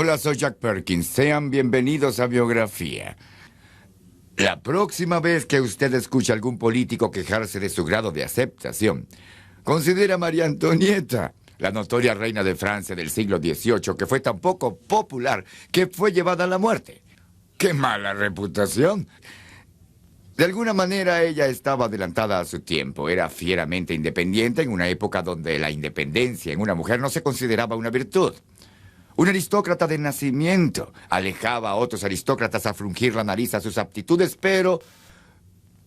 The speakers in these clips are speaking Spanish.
Hola, soy Jack Perkins. Sean bienvenidos a Biografía. La próxima vez que usted escuche a algún político quejarse de su grado de aceptación, considere a María Antonieta, la notoria reina de Francia del siglo XVIII, que fue tan poco popular que fue llevada a la muerte. ¡Qué mala reputación! De alguna manera ella estaba adelantada a su tiempo. Era fieramente independiente en una época donde la independencia en una mujer no se consideraba una virtud. Un aristócrata de nacimiento alejaba a otros aristócratas a frungir la nariz a sus aptitudes, pero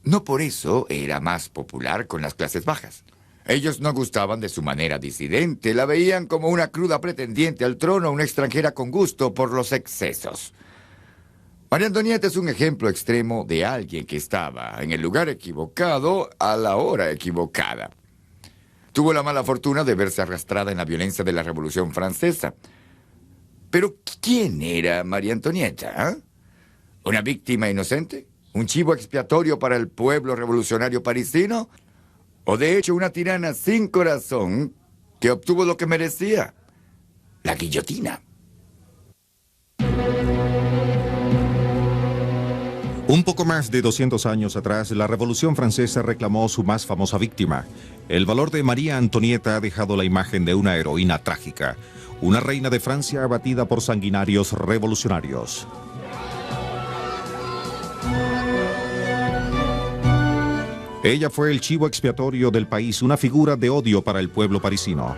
no por eso era más popular con las clases bajas. Ellos no gustaban de su manera disidente, la veían como una cruda pretendiente al trono, una extranjera con gusto por los excesos. María Antonieta es un ejemplo extremo de alguien que estaba en el lugar equivocado a la hora equivocada. Tuvo la mala fortuna de verse arrastrada en la violencia de la Revolución Francesa. Pero, ¿quién era María Antonieta? ¿Una víctima inocente? ¿Un chivo expiatorio para el pueblo revolucionario parisino? ¿O de hecho una tirana sin corazón que obtuvo lo que merecía? La guillotina. Un poco más de 200 años atrás, la Revolución Francesa reclamó su más famosa víctima. El valor de María Antonieta ha dejado la imagen de una heroína trágica, una reina de Francia abatida por sanguinarios revolucionarios. Ella fue el chivo expiatorio del país, una figura de odio para el pueblo parisino.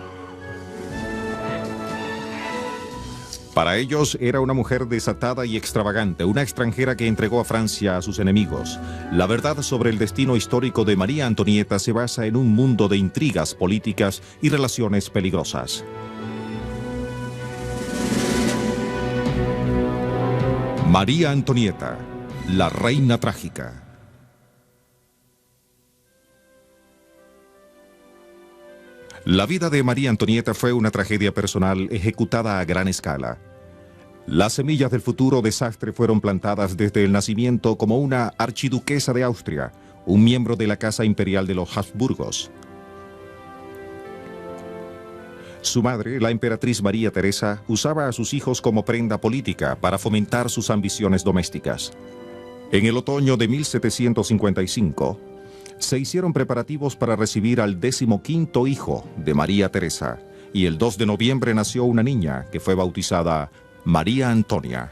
Para ellos era una mujer desatada y extravagante, una extranjera que entregó a Francia a sus enemigos. La verdad sobre el destino histórico de María Antonieta se basa en un mundo de intrigas políticas y relaciones peligrosas. María Antonieta, la reina trágica. La vida de María Antonieta fue una tragedia personal ejecutada a gran escala. Las semillas del futuro desastre fueron plantadas desde el nacimiento como una archiduquesa de Austria, un miembro de la Casa Imperial de los Habsburgos. Su madre, la emperatriz María Teresa, usaba a sus hijos como prenda política para fomentar sus ambiciones domésticas. En el otoño de 1755, se hicieron preparativos para recibir al 15º hijo de María Teresa, y el 2 de noviembre nació una niña que fue bautizada María Antonia.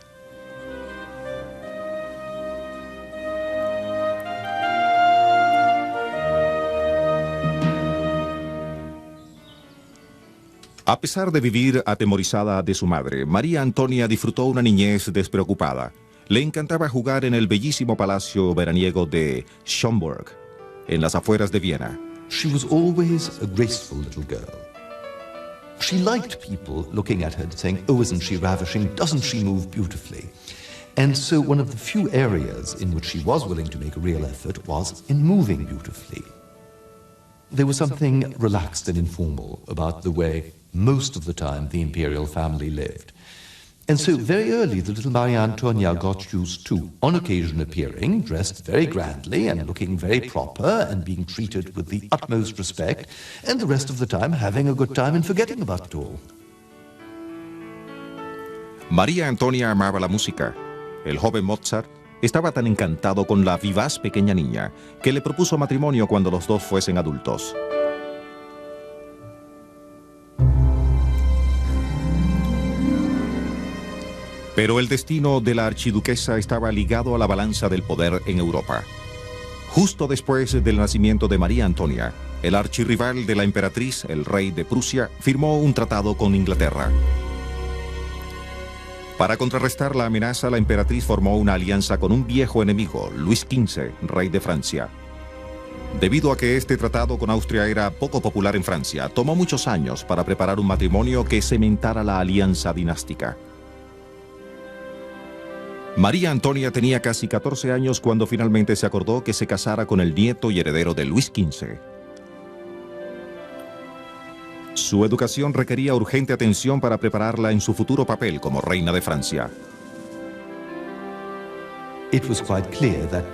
A pesar de vivir atemorizada de su madre, María Antonia disfrutó una niñez despreocupada. Le encantaba jugar en el bellísimo palacio veraniego de Schönborn, en las afueras de Viena. She was always a graceful little girl. She liked people looking at her and saying, "Oh, isn't she ravishing? Doesn't she move beautifully?" And so one of the few areas in which she was willing to make a real effort was in moving beautifully. There was something relaxed and informal about the way most of the time the imperial family lived. And so very early the little Maria Antonia got used to, on occasion appearing, dressed very grandly and looking very proper and being treated with the utmost respect, and the rest of the time having a good time and forgetting about it all. María Antonia amaba la música. El joven Mozart estaba tan encantado con la vivaz pequeña niña que le propuso matrimonio cuando los dos fuesen adultos. Pero el destino de la archiduquesa estaba ligado a la balanza del poder en Europa. Justo después del nacimiento de María Antonia, el archirrival de la emperatriz, el rey de Prusia, firmó un tratado con Inglaterra. Para contrarrestar la amenaza, la emperatriz formó una alianza con un viejo enemigo, Luis XV, rey de Francia. Debido a que este tratado con Austria era poco popular en Francia, tomó muchos años para preparar un matrimonio que cementara la alianza dinástica. María Antonia tenía casi 14 años cuando finalmente se acordó que se casara con el nieto y heredero de Luis XV. Su educación requería urgente atención para prepararla en su futuro papel como reina de Francia. It was quite clear that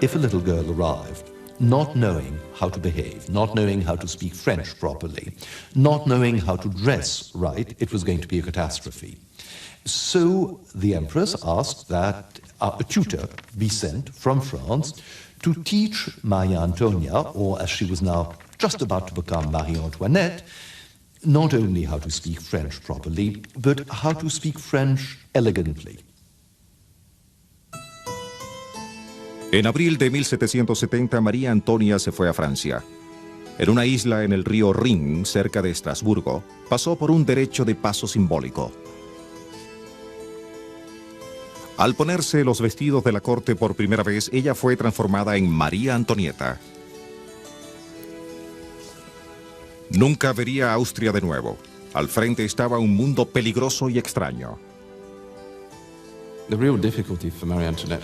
if a little girl arrived not knowing how to behave, not knowing how to speak French properly, not knowing how to dress right, it was going to be a catastrophe. So the Empress asked that a tutor be sent from France to teach Maria Antonia, or as she was now just about to become Marie Antoinette, not only how to speak French properly, but how to speak French elegantly. En abril de 1770, María Antonia se fue a Francia. En una isla en el río Rin, cerca de Estrasburgo, pasó por un derecho de paso simbólico. Al ponerse los vestidos de la corte por primera vez, ella fue transformada en María Antonieta. Nunca vería Austria de nuevo. Al frente estaba un mundo peligroso y extraño. The real difficulty for Marie Antoinette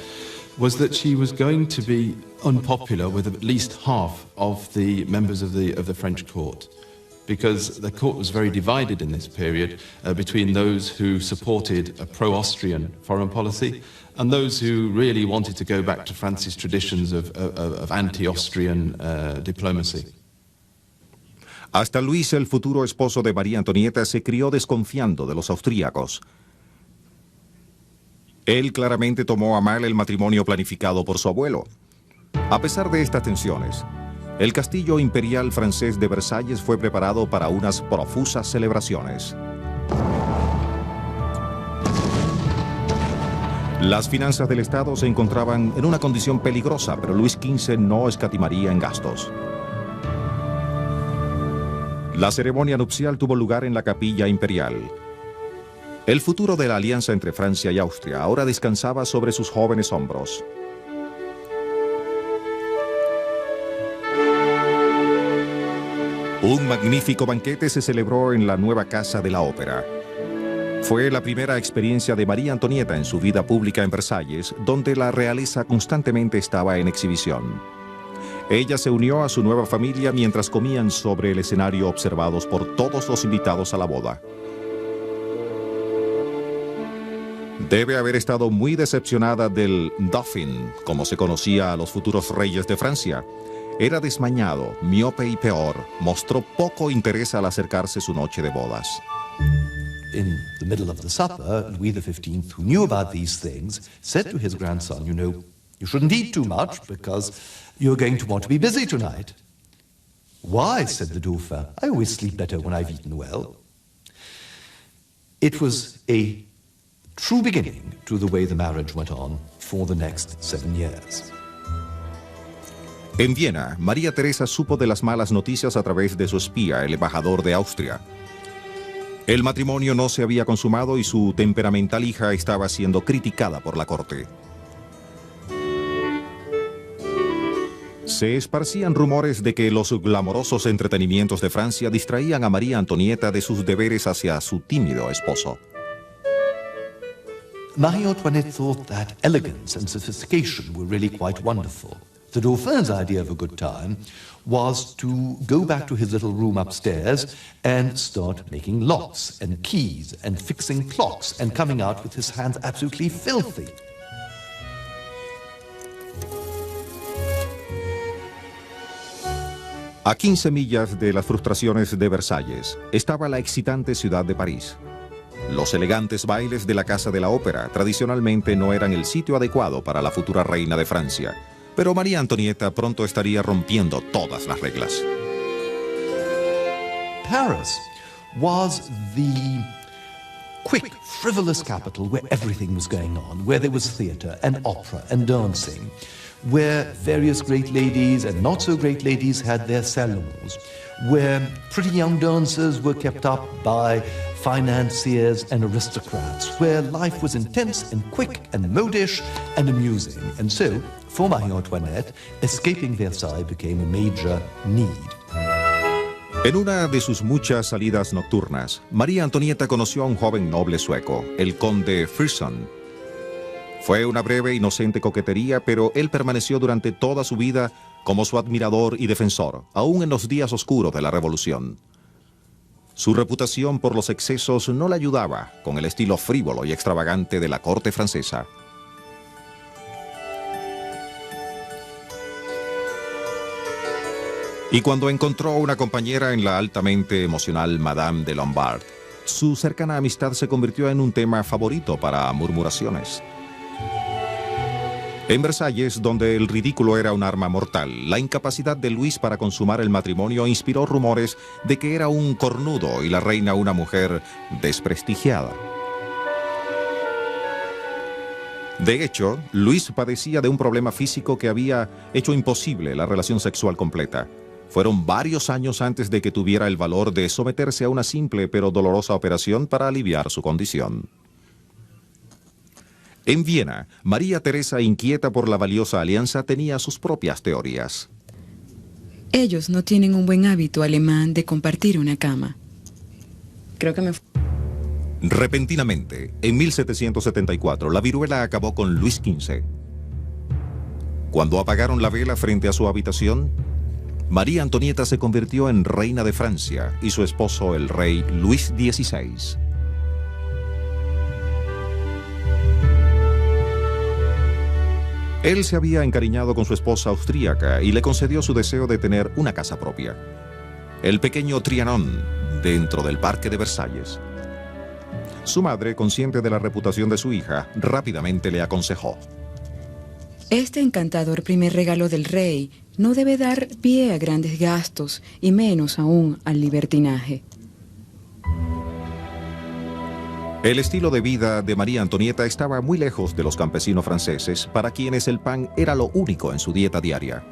was that she was going to be unpopular with at least half of the members of the French court, because the court was very divided in this period between those who supported a pro-Austrian foreign policy and those who really wanted to go back to France's traditions of anti-Austrian diplomacy. Hasta Luis, el futuro esposo de María Antonieta, se crió desconfiando de los austríacos. Él claramente tomó a mal el matrimonio planificado por su abuelo. A pesar de estas tensiones, el castillo imperial francés de Versalles fue preparado para unas profusas celebraciones. Las finanzas del Estado se encontraban en una condición peligrosa, pero Luis XV no escatimaría en gastos. La ceremonia nupcial tuvo lugar en la capilla imperial. El futuro de la alianza entre Francia y Austria ahora descansaba sobre sus jóvenes hombros. Un magnífico banquete se celebró en la nueva Casa de la Ópera. Fue la primera experiencia de María Antonieta en su vida pública en Versalles, donde la realeza constantemente estaba en exhibición. Ella se unió a su nueva familia mientras comían sobre el escenario observados por todos los invitados a la boda. Debe haber estado muy decepcionada del Dauphin, como se conocía a los futuros reyes de Francia. Era desmañado, miope y peor. Mostró poco interés al acercarse su noche de bodas. In the middle of the supper, Louis XV, who knew about these things, said to his grandson, you know, you shouldn't eat too much because you're going to want to be busy tonight. Why, said the Dauphin, I always sleep better when I've eaten well. It was a true beginning to the way the marriage went on for the next 7 years. En Viena, María Teresa supo de las malas noticias a través de su espía, el embajador de Austria. El matrimonio no se había consumado y su temperamental hija estaba siendo criticada por la corte. Se esparcían rumores de que los glamorosos entretenimientos de Francia distraían a María Antonieta de sus deberes hacia su tímido esposo. Marie Antoinette thought that elegance and sophistication were really quite wonderful. The Dauphin's idea of a good time was to go back to his little room upstairs and start making locks and keys and fixing clocks and coming out with his hands absolutely filthy. A 15 millas de las frustraciones de Versalles estaba la excitante ciudad de París. Los elegantes bailes de la Casa de la Ópera tradicionalmente no eran el sitio adecuado para la futura reina de Francia, pero María Antonieta pronto estaría rompiendo todas las reglas. Paris was the quick, frivolous capital where everything was going on, where there was theatre and opera and dancing, where various great ladies and not so great ladies had their salons, where pretty young dancers were kept up by financiers and aristocrats, where life was intense and quick and modish and amusing. And so, for Marie Antoinette, escaping Versailles became a major need. En una de sus muchas salidas nocturnas, María Antonieta conoció a un joven noble sueco, el conde Frison. Fue una breve, inocente coquetería, pero él permaneció durante toda su vida como su admirador y defensor, aún en los días oscuros de la Revolución. Su reputación por los excesos no le ayudaba con el estilo frívolo y extravagante de la corte francesa. Y cuando encontró una compañera en la altamente emocional Madame de Lombard, su cercana amistad se convirtió en un tema favorito para murmuraciones. En Versalles, donde el ridículo era un arma mortal, la incapacidad de Luis para consumar el matrimonio inspiró rumores de que era un cornudo y la reina una mujer desprestigiada. De hecho, Luis padecía de un problema físico que había hecho imposible la relación sexual completa. Fueron varios años antes de que tuviera el valor de someterse a una simple pero dolorosa operación para aliviar su condición. En Viena, María Teresa, inquieta por la valiosa alianza, tenía sus propias teorías. Ellos no tienen un buen hábito alemán de compartir una cama. Creo que me... Repentinamente, en 1774, la viruela acabó con Luis XV. Cuando apagaron la vela frente a su habitación, María Antonieta se convirtió en reina de Francia y su esposo, el rey Luis XVI. Él se había encariñado con su esposa austríaca y le concedió su deseo de tener una casa propia, el pequeño Trianon, dentro del Parque de Versalles. Su madre, consciente de la reputación de su hija, rápidamente le aconsejó: Este encantador primer regalo del rey no debe dar pie a grandes gastos y menos aún al libertinaje. El estilo de vida de María Antonieta estaba muy lejos de los campesinos franceses, para quienes el pan era lo único en su dieta diaria.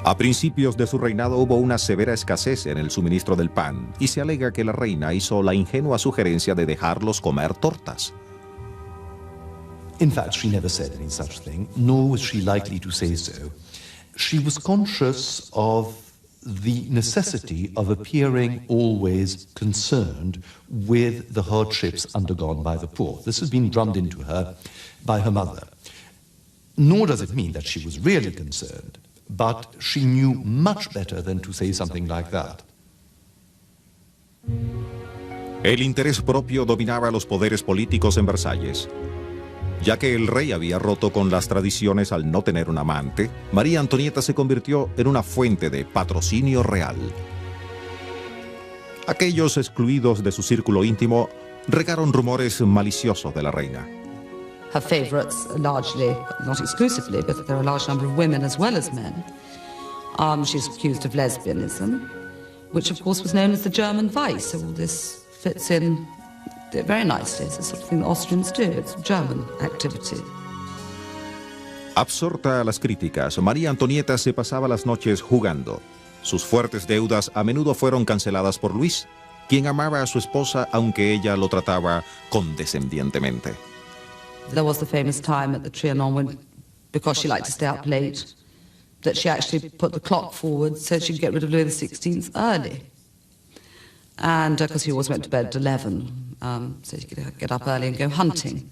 A principios de su reinado hubo una severa escasez en el suministro del pan, y se alega que la reina hizo la ingenua sugerencia de dejarlos comer tortas. In fact, she never said any such thing, nor was she likely to say so. She was conscious of the necessity of appearing always concerned with the hardships undergone by the poor. This has been drummed into her by her mother. Nor does it mean that she was really concerned, but she knew much better than to say something like that. El interés propio dominaba los poderes políticos en Versalles. Ya que el rey había roto con las tradiciones al no tener un amante, María Antonieta se convirtió en una fuente de patrocinio real. Aquellos excluidos de su círculo íntimo regaron rumores maliciosos de la reina. Her favourites are largely, not exclusively, but there are a large number of women as well as men. She's accused of lesbianism, which of course was known as the German Vice. So all this fits in very nicely. It's the sort of thing the Austrians do. It's German activity. Absorta a las críticas, María Antonieta se pasaba las noches jugando. Sus fuertes deudas a menudo fueron canceladas por Luis, quien amaba a su esposa aunque ella lo trataba condescendientemente. There was the famous time at the Trianon when, because she liked to stay up late, that she actually put the clock forward so she could get rid of Louis XVI early. And because he always went to bed at 11, so he could get up early and go hunting.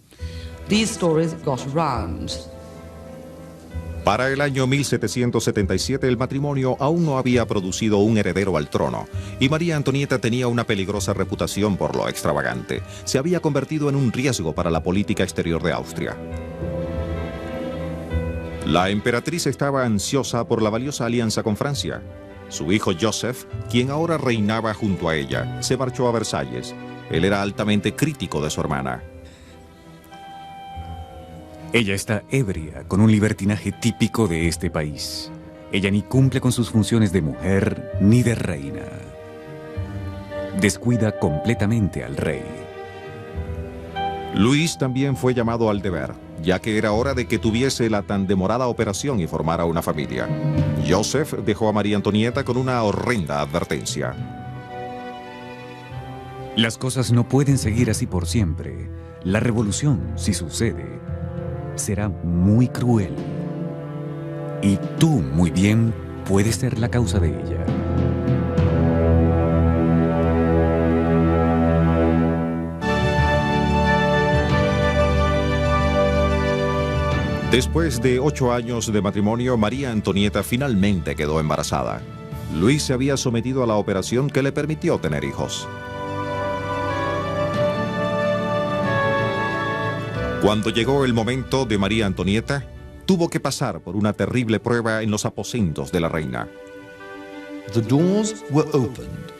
These stories got around. Para el año 1777 el matrimonio aún no había producido un heredero al trono, y María Antonieta tenía una peligrosa reputación por lo extravagante. Se había convertido en un riesgo para la política exterior de Austria. La emperatriz estaba ansiosa por la valiosa alianza con Francia. Su hijo Joseph, quien ahora reinaba junto a ella, se marchó a Versalles. Él era altamente crítico de su hermana. Ella está ebria, con un libertinaje típico de este país. Ella ni cumple con sus funciones de mujer ni de reina. Descuida completamente al rey. Luis también fue llamado al deber, ya que era hora de que tuviese la tan demorada operación y formara una familia. Joseph dejó a María Antonieta con una horrenda advertencia. Las cosas no pueden seguir así por siempre. La revolución, si sucede, será muy cruel. Y tú, muy bien, puedes ser la causa de ella. Después de 8 años de matrimonio, María Antonieta finalmente quedó embarazada. Luis se había sometido a la operación que le permitió tener hijos. Cuando llegó el momento de María Antonieta, tuvo que pasar por una terrible prueba en los aposentos de la reina. The doors were opened,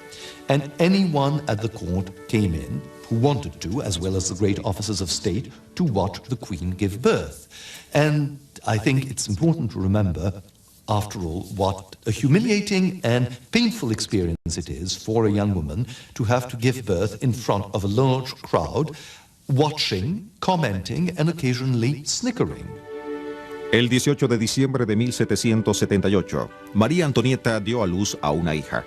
and anyone at the court came in who wanted to, as well as the great officers of state, to watch the Queen give birth. And I think it's important to remember, after all, what a humiliating and painful experience it is for a young woman to have to give birth in front of a large crowd, watching, commenting, and occasionally snickering. El 18 de diciembre de 1778, María Antonieta dio a luz a una hija.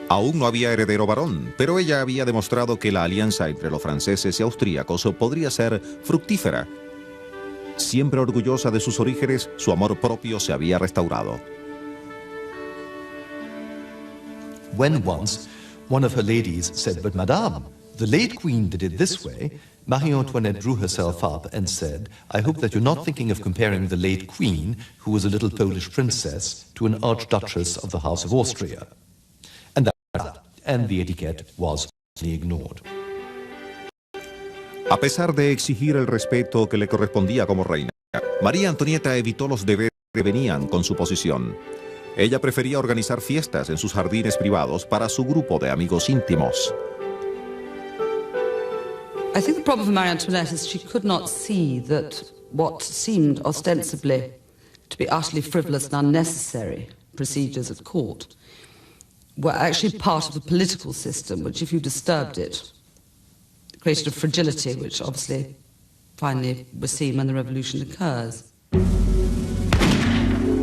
Aún no había heredero varón, pero ella había demostrado que la alianza entre los franceses y austríacos podría ser fructífera. Siempre orgullosa de sus orígenes, su amor propio se había restaurado. When once one of her ladies said, "But Madame, the late Queen did it this way," Marie Antoinette drew herself up and said, "I hope that you're not thinking of comparing the late Queen, who was a little Polish princess, to an Archduchess of the House of Austria." And the etiquette was ignored. A pesar de exigir el respeto que le correspondía como reina, María Antonieta evitó los deberes que venían con su posición. Ella prefería organizar fiestas en sus jardines privados para su grupo de amigos íntimos. I think the problem for Marie Antoinette is she could not see that what seemed ostensibly to be utterly frivolous and unnecessary procedures at court were actually part of the political system, which, if you disturbed it, created a fragility, which obviously finally was seen when the revolution occurs.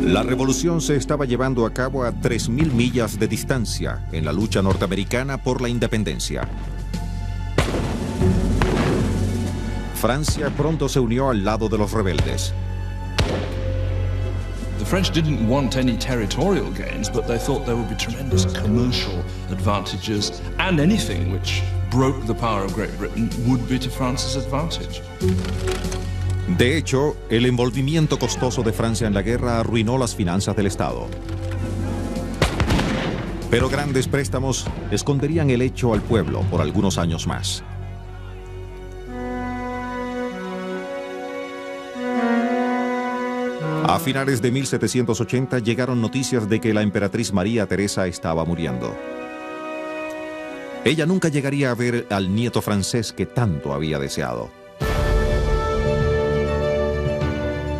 La revolución se estaba llevando a cabo a 3.000 millas de distancia en la lucha norteamericana por la independencia. Francia pronto se unió al lado de los rebeldes. The French didn't want any territorial gains, but they thought there would be tremendous commercial advantages, and anything which broke the power of Great Britain would be to France's advantage. De hecho, el envolvimiento costoso de Francia en la guerra arruinó las finanzas del Estado. Pero grandes préstamos esconderían el hecho al pueblo por algunos años más. A finales de 1780 llegaron noticias de que la emperatriz María Teresa estaba muriendo. Ella nunca llegaría a ver al nieto francés que tanto había deseado.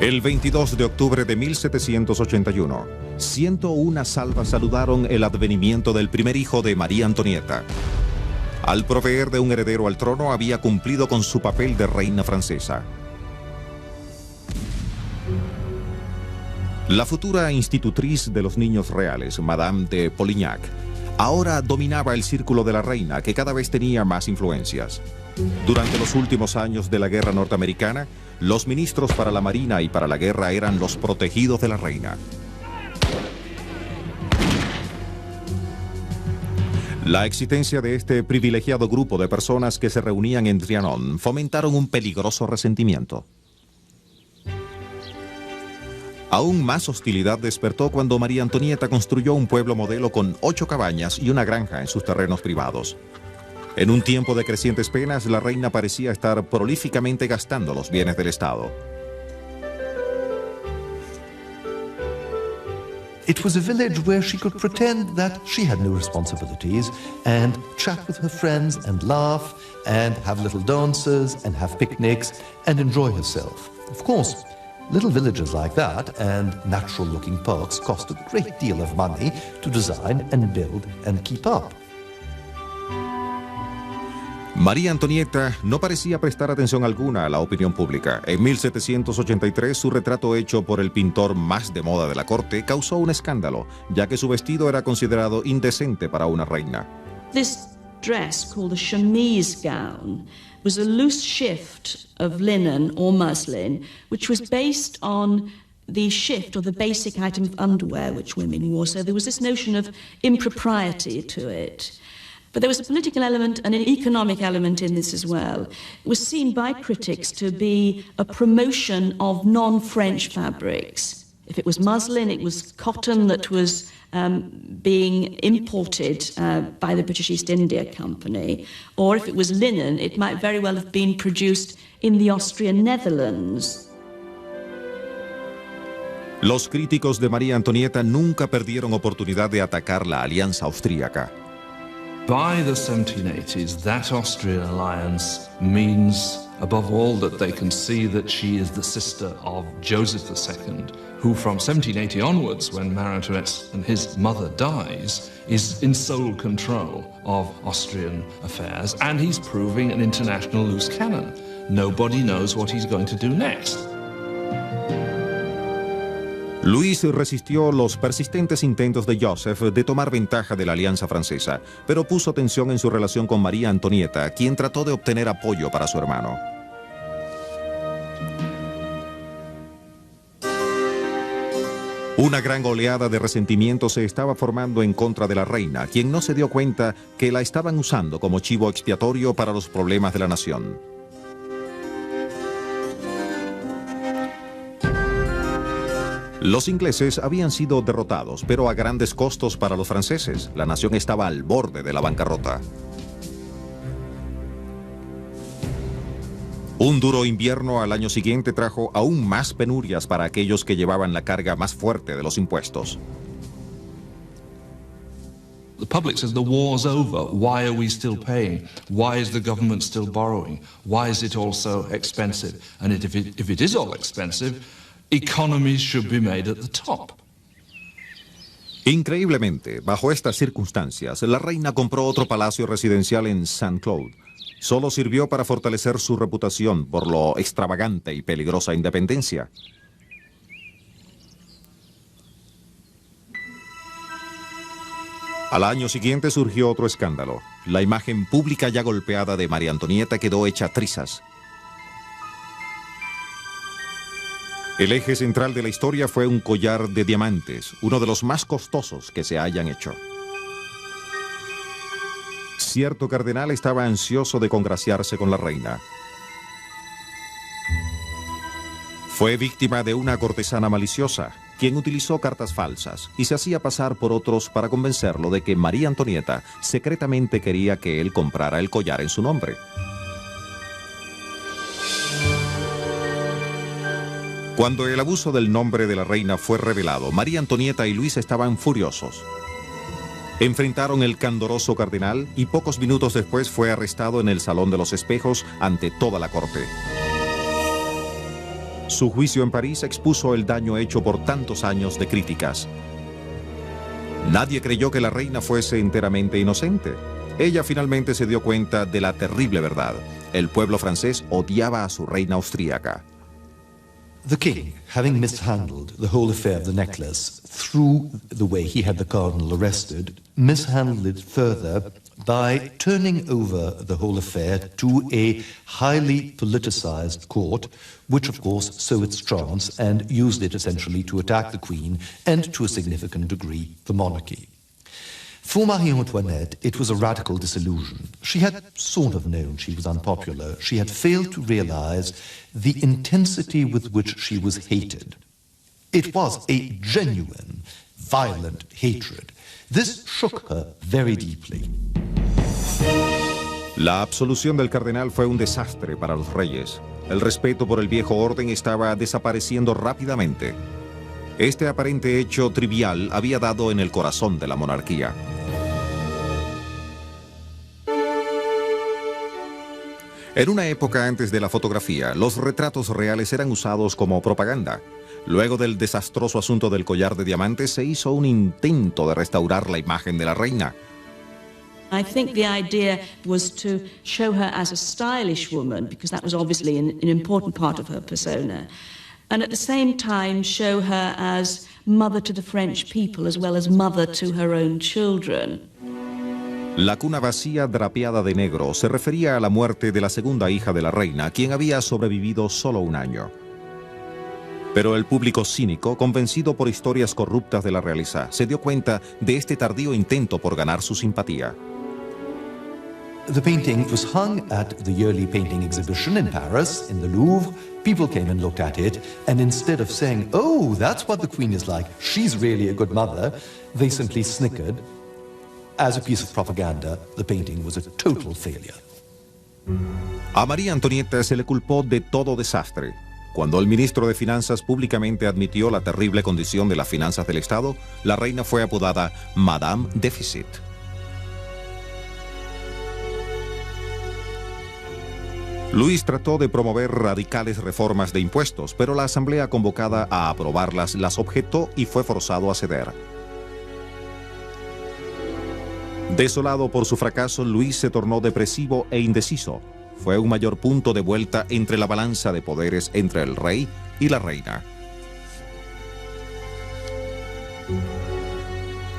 El 22 de octubre de 1781, 101 salvas saludaron el advenimiento del primer hijo de María Antonieta. Al proveer de un heredero al trono, había cumplido con su papel de reina francesa. La futura institutriz de los niños reales, Madame de Polignac, ahora dominaba el círculo de la reina, que cada vez tenía más influencias. Durante los últimos años de la guerra norteamericana, los ministros para la marina y para la guerra eran los protegidos de la reina. La existencia de este privilegiado grupo de personas que se reunían en Trianon fomentaron un peligroso resentimiento. Aún más hostilidad despertó cuando María Antonieta construyó un pueblo modelo con 8 cabañas y una granja en sus terrenos privados. En un tiempo de crecientes penas, la reina parecía estar prolíficamente gastando los bienes del Estado. It was a village where she could pretend that she had no responsibilities and chat with her friends and laugh and have little dances and have picnics and enjoy herself. Of course, little villages like that and natural-looking parks cost a great deal of money to design and build and keep up. María Antonieta no parecía prestar atención alguna a la opinión pública. En 1783, su retrato hecho por el pintor más de moda de la corte causó un escándalo, ya que su vestido era considerado indecente para una reina. This dress, called a chemise gown, was a loose shift of linen or muslin, which was based on the shift or the basic item of underwear which women wore. So there was this notion of impropriety to it. But there was a political element and an economic element in this as well. It was seen by critics to be a promotion of non-French fabrics. If it was muslin, it was cotton that was being imported by the British East India Company. Or if it was linen, it might very well have been produced in the Austrian Netherlands. Los críticos de María Antonieta nunca perdieron oportunidad de atacar la alianza austríaca. By the 1780s, that Austrian alliance means, above all, that they can see that she is the sister of Joseph II, who from 1780 onwards, when Marie Antoinette and his mother dies, is in sole control of Austrian affairs, and he's proving an international loose cannon. Nobody knows what he's going to do next. Luis resistió los persistentes intentos de Joseph de tomar ventaja de la alianza francesa, pero puso tensión en su relación con María Antonieta, quien trató de obtener apoyo para su hermano. Una gran oleada de resentimiento se estaba formando en contra de la reina, quien no se dio cuenta que la estaban usando como chivo expiatorio para los problemas de la nación. Los ingleses habían sido derrotados, pero a grandes costos para los franceses. La nación estaba al borde de la bancarrota. Un duro invierno al año siguiente trajo aún más penurias para aquellos que llevaban la carga más fuerte de los impuestos. The public says the war's over. Why are we still paying? Why is the government still borrowing? Why is it all so expensive? And if it is all expensive, economies should be made at the top. Increíblemente, bajo estas circunstancias, la reina compró otro palacio residencial en Saint-Cloud. Solo sirvió para fortalecer su reputación por lo extravagante y peligrosa independencia. Al año siguiente surgió otro escándalo. La imagen pública ya golpeada de María Antonieta quedó hecha trizas. El eje central de la historia fue un collar de diamantes, uno de los más costosos que se hayan hecho. Cierto cardenal estaba ansioso de congraciarse con la reina. Fue víctima de una cortesana maliciosa, quien utilizó cartas falsas y se hacía pasar por otros para convencerlo de que María Antonieta secretamente quería que él comprara el collar en su nombre. Cuando el abuso del nombre de la reina fue revelado, María Antonieta y Luis estaban furiosos. Enfrentaron el candoroso cardenal y pocos minutos después fue arrestado en el Salón de los Espejos ante toda la corte. Su juicio en París expuso el daño hecho por tantos años de críticas. Nadie creyó que la reina fuese enteramente inocente. Ella finalmente se dio cuenta de la terrible verdad. El pueblo francés odiaba a su reina austríaca. The king, having mishandled the whole affair of the necklace through the way he had the cardinal arrested, mishandled it further by turning over the whole affair to a highly politicized court, which of course saw its chance and used it essentially to attack the queen and to a significant degree the monarchy. For Marie Antoinette, it was a radical disillusion. She had sort of known she was unpopular. She had failed to realize the intensity with which she was hated. It was a genuine, violent hatred. This shook her very deeply. La absolución del cardenal fue un desastre para los reyes. El respeto por el viejo orden estaba desapareciendo rápidamente. Este aparente hecho trivial había dado en el corazón de la monarquía. En una época antes de la fotografía, los retratos reales eran usados como propaganda. Luego del desastroso asunto del collar de diamantes, se hizo un intento de restaurar la imagen de la reina. I think the idea was to show her as a stylish woman, because that was obviously an important part of her persona, and at the same time show her as mother to the French people as well as mother to her own children. La cuna vacía drapeada de negro se refería a la muerte de la segunda hija de la reina, quien había sobrevivido solo un año. Pero el público cínico, convencido por historias corruptas de la realeza, se dio cuenta de este tardío intento por ganar su simpatía. The painting was hung at the yearly painting exhibition in Paris, in the Louvre. People came and looked at it, and instead of saying, "Oh, that's what the Queen is like, she's really a good mother," they simply snickered. As a piece of propaganda, the painting was a total failure. A María Antonieta se le culpó de todo desastre. Cuando el ministro de Finanzas públicamente admitió la terrible condición de las finanzas del Estado, la reina fue apodada Madame Déficit. Luis trató de promover radicales reformas de impuestos, pero la asamblea convocada a aprobarlas las objetó y fue forzado a ceder. Desolado por su fracaso, Luis se tornó depresivo e indeciso. Fue un mayor punto de vuelta entre la balanza de poderes entre el rey y la reina.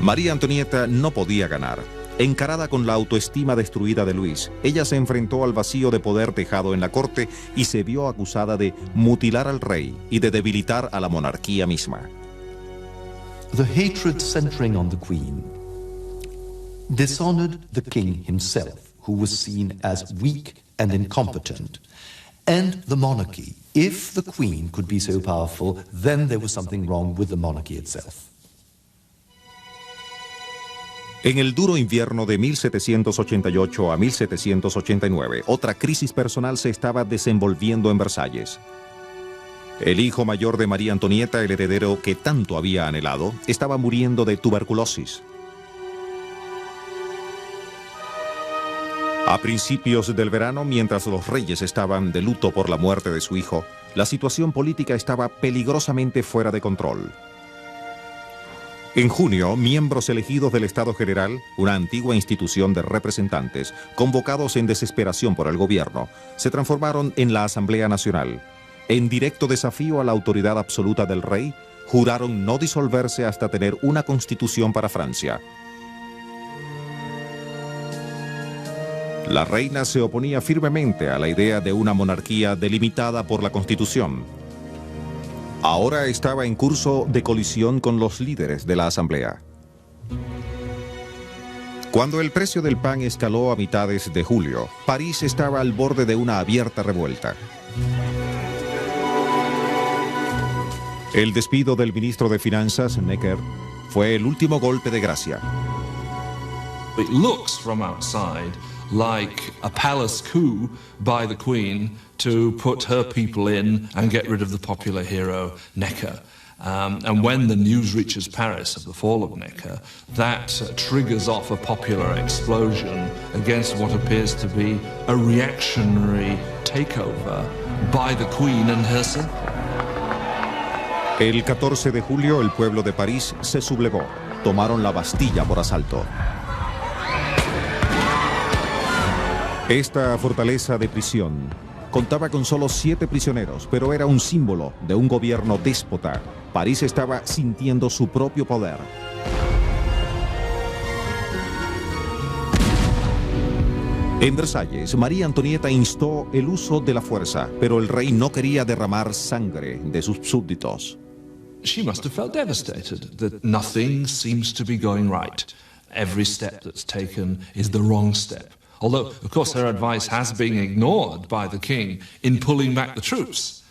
María Antonieta no podía ganar. Encarada con la autoestima destruida de Luis, ella se enfrentó al vacío de poder dejado en la corte y se vio acusada de mutilar al rey y de debilitar a la monarquía misma. The hatred centering on the Queen dishonored the king himself, who was seen as weak and incompetent, and the monarchy. If the Queen could be so powerful, then there was something wrong with the monarchy itself. En el duro invierno de 1788 a 1789, otra crisis personal se estaba desenvolviendo en Versalles. El hijo mayor de María Antonieta, el heredero que tanto había anhelado, estaba muriendo de tuberculosis. A principios del verano, mientras los reyes estaban de luto por la muerte de su hijo, la situación política estaba peligrosamente fuera de control. En junio, miembros elegidos del Estado General, una antigua institución de representantes, convocados en desesperación por el gobierno, se transformaron en la Asamblea Nacional. En directo desafío a la autoridad absoluta del rey, juraron no disolverse hasta tener una constitución para Francia. La reina se oponía firmemente a la idea de una monarquía delimitada por la Constitución. Ahora estaba en curso de colisión con los líderes de la asamblea. Cuando el precio del pan escaló a mitades de julio, París estaba al borde de una abierta revuelta. El despido del ministro de Finanzas, Necker, fue el último golpe de gracia. It looks from outside like a palace coup by the Queen to put her people in and get rid of the popular hero Necker. And when the news reaches Paris of the fall of Necker, that triggers off a popular explosion against what appears to be a reactionary takeover by the Queen and her son. El 14 de julio, el pueblo de París se sublevó. Tomaron la Bastilla por asalto. Esta fortaleza de prisión contaba con solo 7 prisioneros, pero era un símbolo de un gobierno déspota. París estaba sintiendo su propio poder. En Versalles, María Antonieta instó el uso de la fuerza, pero el rey no quería derramar sangre de sus súbditos. She must have felt devastated that nothing seems to be going right. Every step that's taken is the wrong step. Although, of course, her advice has been ignored by the king in pulling back the troops.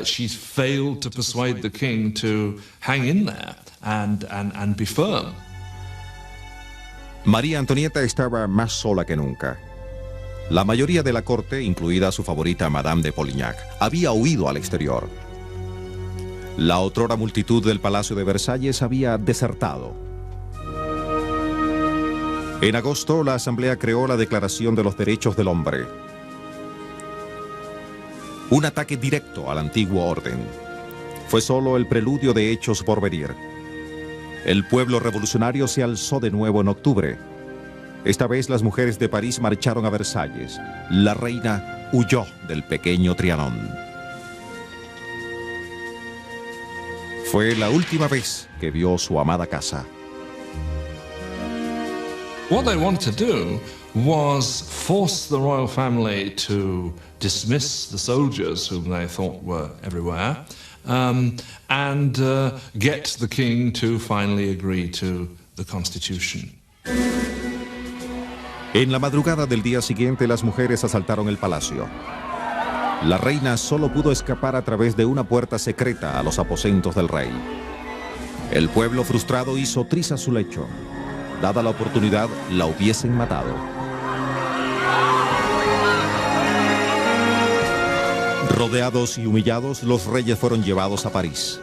She's failed to persuade the king to hang in there and be firm. María Antonieta estaba más sola que nunca. La mayoría de la corte, incluida su favorita Madame de Polignac, había huido al exterior. La otrora multitud del Palacio de Versalles había desertado. En agosto, la Asamblea creó la Declaración de los Derechos del Hombre. Un ataque directo al antiguo orden. Fue solo el preludio de hechos por venir. El pueblo revolucionario se alzó de nuevo en octubre. Esta vez las mujeres de París marcharon a Versalles. La reina huyó del pequeño Trianon. Fue la última vez que vio su amada casa. What they wanted to do was force the royal family to dismiss the soldiers whom they thought were everywhere and get the king to finally agree to the constitution. En la madrugada del día siguiente, las mujeres asaltaron el palacio. La reina solo pudo escapar a través de una puerta secreta a los aposentos del rey. El pueblo frustrado hizo trizas su lecho. Dada la oportunidad, la hubiesen matado. Rodeados y humillados, los reyes fueron llevados a París.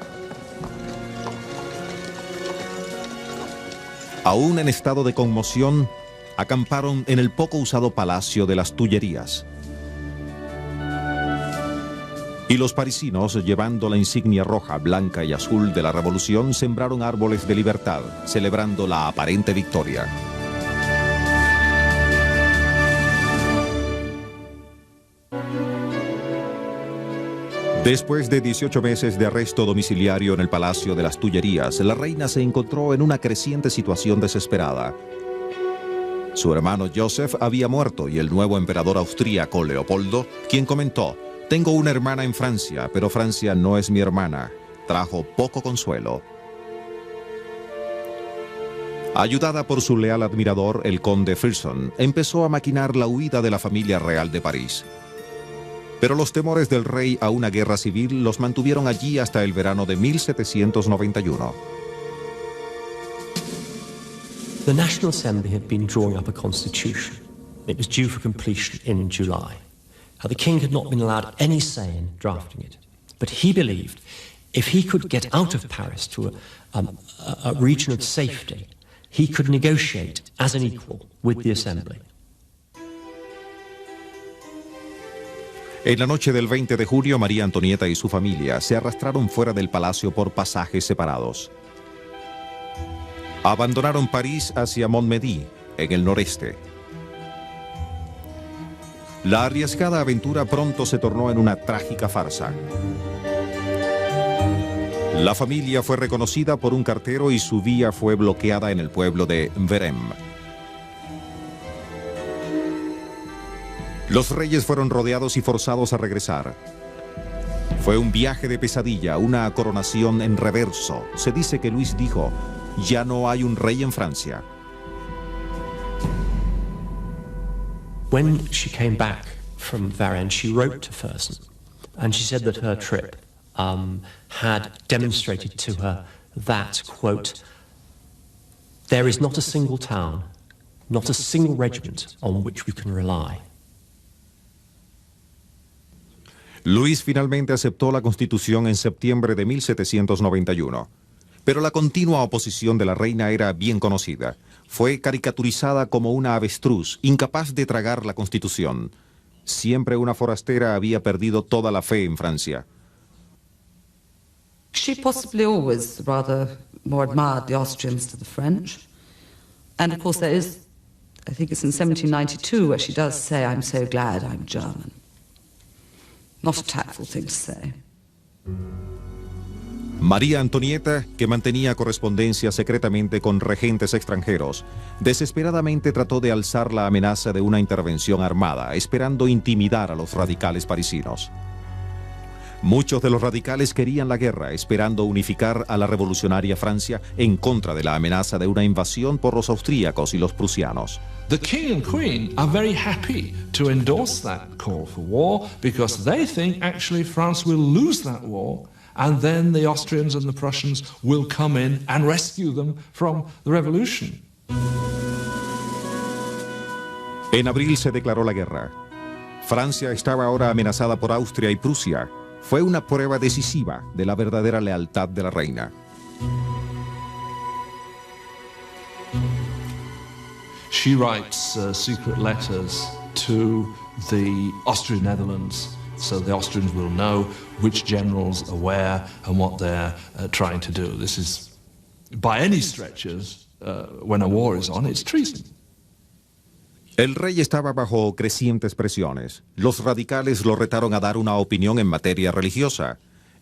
Aún en estado de conmoción, acamparon en el poco usado Palacio de las Tullerías. Y los parisinos, llevando la insignia roja, blanca y azul de la revolución, sembraron árboles de libertad, celebrando la aparente victoria. Después de 18 meses de arresto domiciliario en el Palacio de las Tullerías, la reina se encontró en una creciente situación desesperada. Su hermano Joseph había muerto y el nuevo emperador austríaco Leopoldo, quien comentó: «Tengo una hermana en Francia, pero Francia no es mi hermana», trajo poco consuelo. Ayudada por su leal admirador, el conde Fersen, empezó a maquinar la huida de la familia real de París. Pero los temores del rey a una guerra civil los mantuvieron allí hasta el verano de 1791. The National Assembly had been drawing up a constitution. It was due for completion in July. The king had not been allowed any say in drafting it, but he believed if he could get out of Paris to a region of safety, he could negotiate as an equal with the Assembly. En la noche del 20 de julio, María Antonieta y su familia se arrastraron fuera del palacio por pasajes separados. Abandonaron París hacia Montmédy, en el noreste. La arriesgada aventura pronto se tornó en una trágica farsa. La familia fue reconocida por un cartero y su vía fue bloqueada en el pueblo de Verem. Los reyes fueron rodeados y forzados a regresar. Fue un viaje de pesadilla, una coronación en reverso. Se dice que Luis dijo: «Ya no hay un rey en Francia». When she came back from Varennes, she wrote to Fersen, and she said that her trip had demonstrated to her that, quote, "There is not a single town, not a single regiment on which we can rely." Luis finalmente aceptó la Constitución en septiembre de 1791. Pero la continua oposición de la reina era bien conocida. Fue caricaturizada como una avestruz, incapaz de tragar la Constitución. Siempre una forastera había perdido toda la fe en Francia. She possibly always rather more admired the Austrians to the French. And of course there is, I think it's in 1792, where she does say, "I'm so glad I'm German." Not a tactful thing to say. María Antonieta, que mantenía correspondencia secretamente con regentes extranjeros, desesperadamente trató de alzar la amenaza de una intervención armada, esperando intimidar a los radicales parisinos. Muchos de los radicales querían la guerra, esperando unificar a la revolucionaria Francia en contra de la amenaza de una invasión por los austríacos y los prusianos. The king and queen are very happy to endorse that call for war because they think actually France will lose that war and then the Austrians and the Prussians will come in and rescue them from the revolution. En abril se declaró la guerra. Francia estaba ahora amenazada por Austria y Prusia. Fue una prueba decisiva de la verdadera lealtad de la reina. She writes secret letters to the Austrian Netherlands, so the Austrians will know which generals are where and what they're trying to do. This is, by any stretches, when a war is on, it's treason. El rey estaba bajo crecientes presiones. Los radicales lo retaron a dar una opinión en materia religiosa,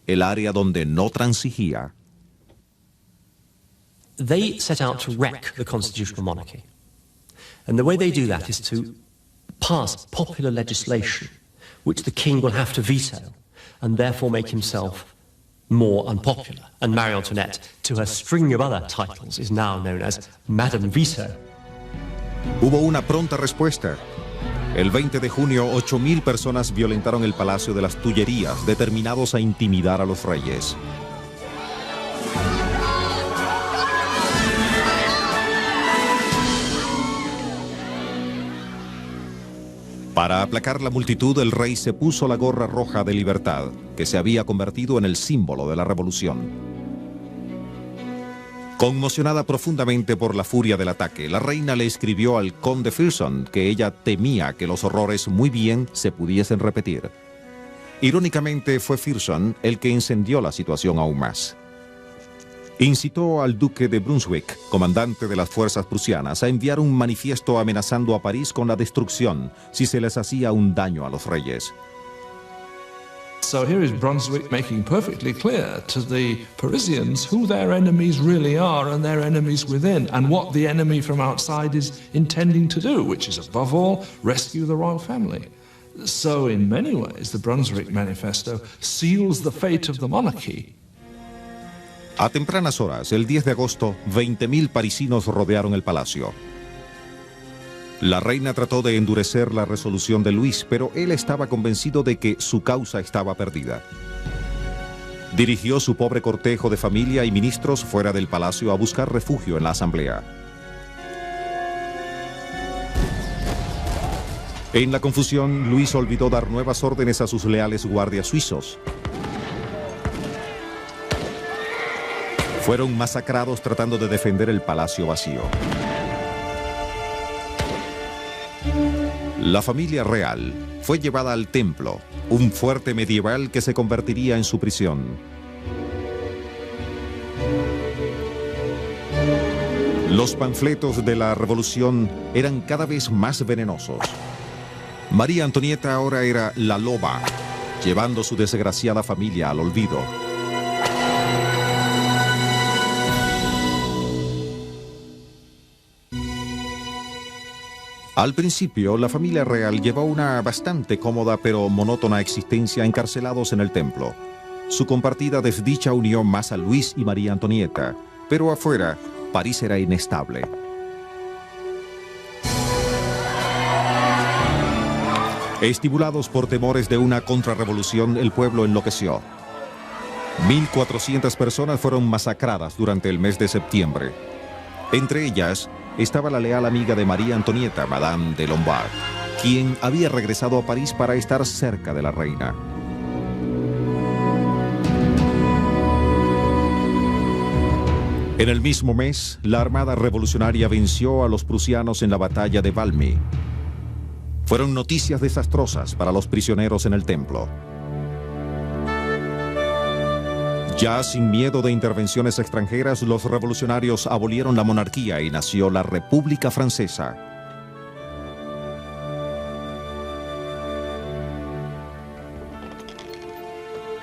el área donde no transigía. They set out to wreck the constitutional monarchy. And the way they do that is to pass popular legislation, which the king will have to veto, and therefore make himself more unpopular. And Marie Antoinette, to her string of other titles, is now known as Madame Veto. Hubo una pronta respuesta. El 20 de junio, 8.000 personas violentaron el Palacio de las Tullerías, determinados a intimidar a los reyes. Para aplacar la multitud, el rey se puso la gorra roja de libertad, que se había convertido en el símbolo de la revolución. Conmocionada profundamente por la furia del ataque, la reina le escribió al conde Fersen que ella temía que los horrores muy bien se pudiesen repetir. Irónicamente, fue Fersen el que encendió la situación aún más. Incitó al duque de Brunswick, comandante de las fuerzas prusianas, a enviar un manifiesto amenazando a París con la destrucción si se les hacía un daño a los reyes. So here is Brunswick making perfectly clear to the Parisians who their enemies really are and their enemies within, and what the enemy from outside is intending to do, which is above all rescue the royal family. So in many ways the Brunswick Manifesto seals the fate of the monarchy. A tempranas horas, el 10 de agosto, 20.000 parisinos rodearon el palacio. La reina trató de endurecer la resolución de Luis, pero él estaba convencido de que su causa estaba perdida. Dirigió su pobre cortejo de familia y ministros fuera del palacio a buscar refugio en la asamblea. En la confusión, Luis olvidó dar nuevas órdenes a sus leales guardias suizos. Fueron masacrados tratando de defender el palacio vacío. La familia real fue llevada al templo, un fuerte medieval que se convertiría en su prisión. Los panfletos de la revolución eran cada vez más venenosos. María Antonieta ahora era la loba, llevando su desgraciada familia al olvido. Al principio, la familia real llevó una bastante cómoda pero monótona existencia encarcelados en el templo. Su compartida desdicha unió más a Luis y María Antonieta, pero afuera, París era inestable. Estimulados por temores de una contrarrevolución, el pueblo enloqueció. 1.400 personas fueron masacradas durante el mes de septiembre. Entre ellas estaba la leal amiga de María Antonieta, Madame de Lombard, quien había regresado a París para estar cerca de la reina. En el mismo mes, la Armada Revolucionaria venció a los prusianos en la batalla de Valmy. Fueron noticias desastrosas para los prisioneros en el templo. Ya sin miedo de intervenciones extranjeras, los revolucionarios abolieron la monarquía y nació la República Francesa.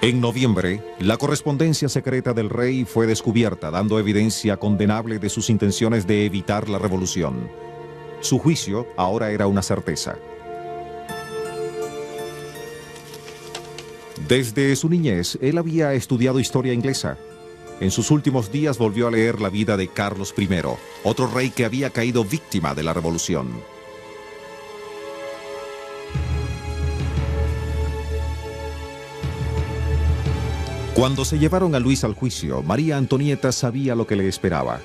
En noviembre, la correspondencia secreta del rey fue descubierta, dando evidencia condenable de sus intenciones de evitar la revolución. Su juicio ahora era una certeza. Desde su niñez, él había estudiado historia inglesa. En sus últimos días volvió a leer la vida de Carlos I, otro rey que había caído víctima de la revolución. Cuando se llevaron a Luis al juicio, María Antonieta sabía lo que le esperaba.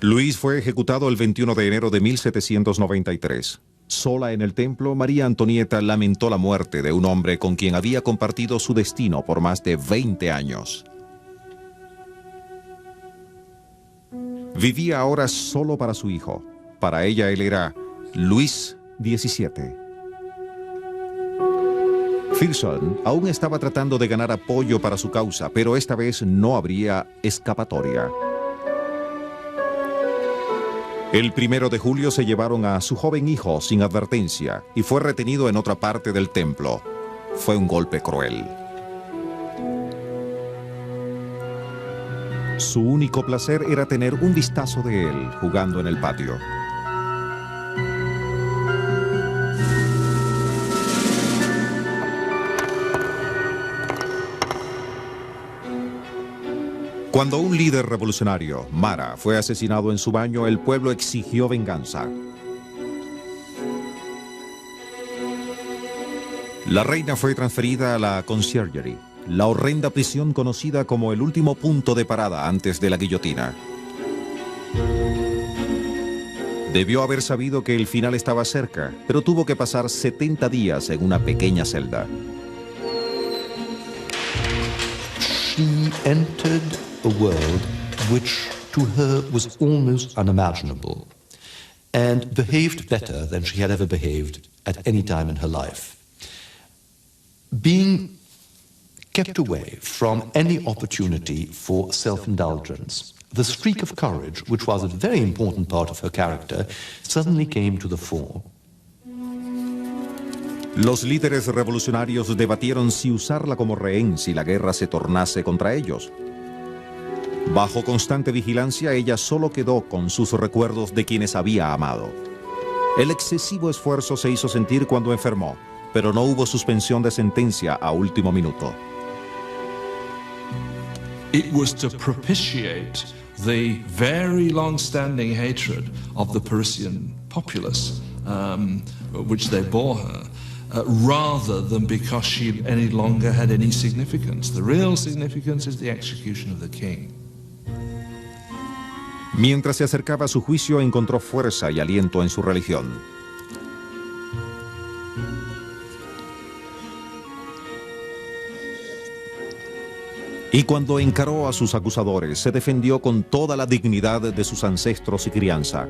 Luis fue ejecutado el 21 de enero de 1793. Sola en el templo, María Antonieta lamentó la muerte de un hombre con quien había compartido su destino por más de 20 años. Vivía ahora solo para su hijo. Para ella él era Luis XVII. Fersen aún estaba tratando de ganar apoyo para su causa, pero esta vez no habría escapatoria. El 1 de julio se llevaron a su joven hijo sin advertencia y fue retenido en otra parte del templo. Fue un golpe cruel. Su único placer era tener un vistazo de él jugando en el patio. Cuando un líder revolucionario, Marat, fue asesinado en su baño, el pueblo exigió venganza. La reina fue transferida a la Conciergerie, la horrenda prisión conocida como el último punto de parada antes de la guillotina. Debió haber sabido que el final estaba cerca, pero tuvo que pasar 70 días en una pequeña celda. She entered a world which to her was almost unimaginable and behaved better than she had ever behaved at any time in her life. Being kept away from any opportunity for self-indulgence, the streak of courage, which was a very important part of her character, suddenly came to the fore. Los líderes revolucionarios debatieron si usarla como rehén si la guerra se tornase contra ellos. Bajo constante vigilancia, ella solo quedó con sus recuerdos de quienes había amado. El excesivo esfuerzo se hizo sentir cuando enfermó, pero no hubo suspensión de sentencia a último minuto. It was to propitiate the very long-standing hatred of the Parisian populace, which they bore her, rather than because she any longer had any significance. The real significance is the execution of the king. Mientras se acercaba a su juicio, encontró fuerza y aliento en su religión. Y cuando encaró a sus acusadores, se defendió con toda la dignidad de sus ancestros y crianza.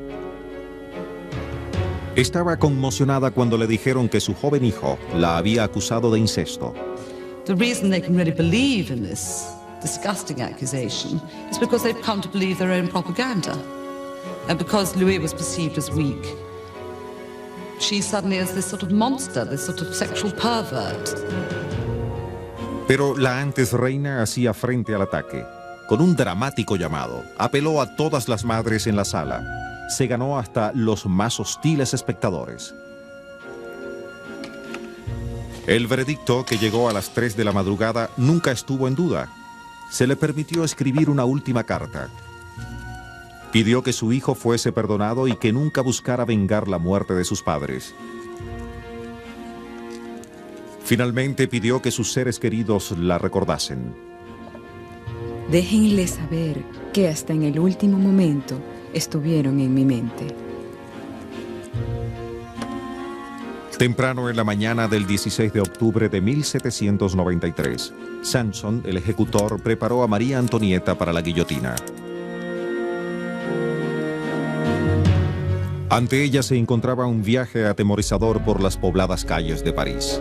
Estaba conmocionada cuando le dijeron que su joven hijo la había acusado de incesto. The reason they can really believe in this disgusting accusation is because they've come to believe their own propaganda. And because Louis was perceived as weak, she suddenly is this sort of monster, this sort of sexual pervert. Pero la antes reina hacía frente al ataque. Con un dramático llamado, apeló a todas las madres en la sala. Se ganó hasta los más hostiles espectadores. El veredicto, que llegó a las 3 de la madrugada, nunca estuvo en duda. Se le permitió escribir una última carta. Pidió que su hijo fuese perdonado y que nunca buscara vengar la muerte de sus padres. Finalmente pidió que sus seres queridos la recordasen. Déjenle saber que hasta en el último momento estuvieron en mi mente. Temprano en la mañana del 16 de octubre de 1793, Sanson, el ejecutor, preparó a María Antonieta para la guillotina. Ante ella se encontraba un viaje atemorizador por las pobladas calles de París.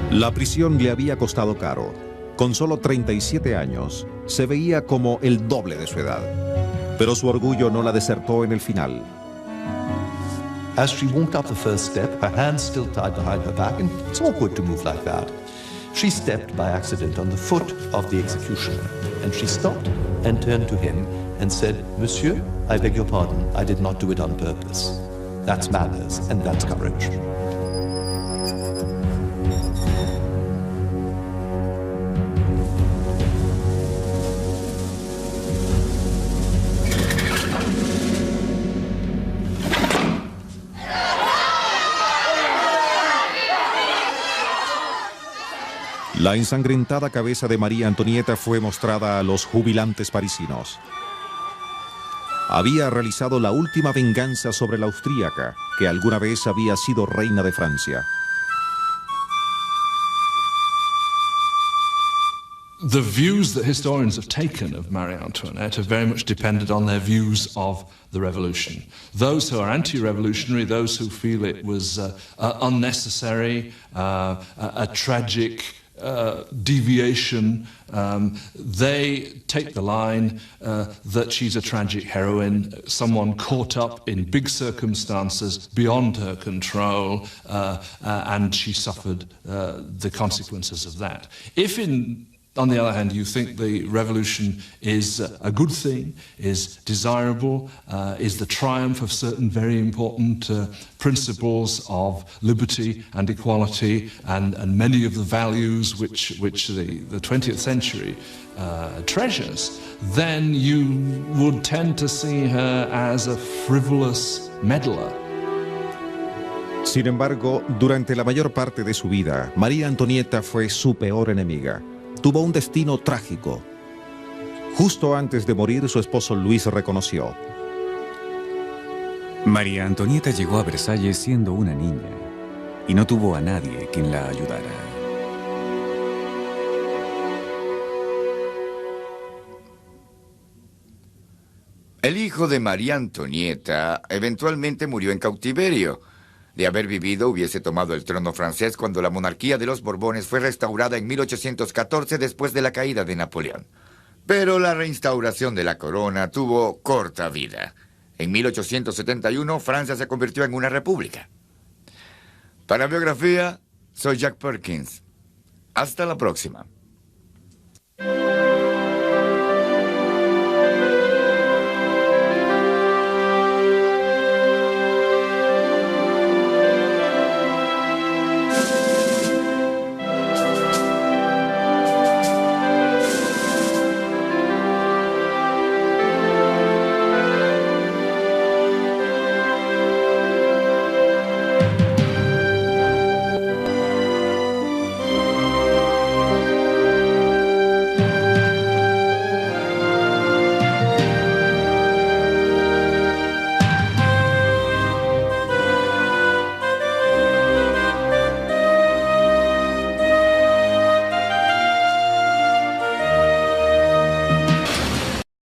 La prisión le había costado caro. Con solo 37 años, se veía como el doble de su edad. Pero su orgullo no la desertó en el final. As she walked up the first step, her hands still tied behind her back, and it's awkward to move like that. She stepped by accident on the foot of the executioner, and she stopped and turned to him and said, "Monsieur, I beg your pardon, I did not do it on purpose." That's manners, and that's courage. La ensangrentada cabeza de María Antonieta fue mostrada a los jubilantes parisinos. Había realizado la última venganza sobre la austríaca, que alguna vez había sido reina de Francia. The views that historians have taken of Marie Antoinette have very much depended on their views of the revolution. Those who are anti-revolutionary, those who feel it was unnecessary, a tragic deviation, they take the line that she's a tragic heroine, someone caught up in big circumstances beyond her control, and she suffered the consequences of that. If on the other hand, you think the revolution is a good thing, is desirable, is the triumph of certain very important principles of liberty and equality and many of the values which the 20th century treasures, then you would tend to see her as a frivolous meddler. Sin embargo, durante la mayor parte de su vida, María Antonieta fue su peor enemiga. Tuvo un destino trágico. Justo antes de morir, su esposo Luis reconoció: María Antonieta llegó a Versalles siendo una niña y no tuvo a nadie quien la ayudara. El hijo de María Antonieta eventualmente murió en cautiverio. De haber vivido, hubiese tomado el trono francés cuando la monarquía de los Borbones fue restaurada en 1814 después de la caída de Napoleón. Pero la reinstauración de la corona tuvo corta vida. En 1871, Francia se convirtió en una república. Para Biografía, soy Jack Perkins. Hasta la próxima.